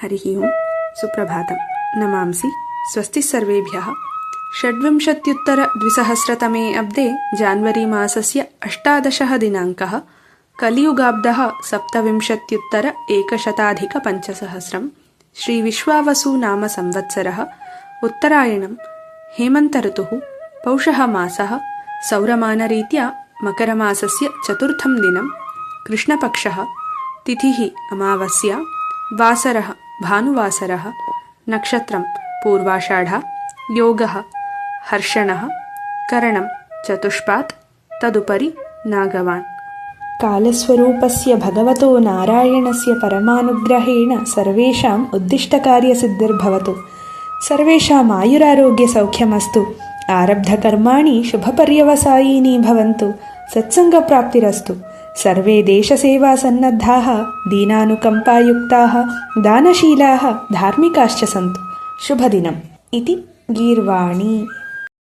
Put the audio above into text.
हरिः ओं सुप्रभातं नमांसि स्वस्ति सर्वेभ्यः। 26-द्विसहस्रतमे अब्दे जान्वरी मासस्य 18 दिनाङ्कः कलियुगाब्दः 27-100 श्रीविश्वावसु नाम संवत्सरः उत्तरायणं हेमन्तऋतुः पौषः मासः सौरमानरीत्या मकरमासस्य 4थं दिनं कृष्णपक्षः तिथिः अमावास्या वासरः भानुवासरः नक्षत्रं पूर्वाषाढ योगः हर्षणः करणं चतुष्पात् तदुपरि नागवान्। कालस्वरूपस्य भगवतो नारायणस्य परमानुग्रहेण सर्वेषाम् उद्दिष्टकार्यसिद्धिर्भवतु। सर्वेषाम् आयुरारोग्यसौख्यमस्तु। आरब्धकर्माणि शुभपर्यवसायिनी भवन्तु। सत्सङ्गप्राप्तिरस्तु। सर्वे देशसेवासन्नद्धाः दीनानुकम्पायुक्ताः दानशीलाः धार्मिकाश्च सन्तु। शुभदिनम् इति गीर्वाणी।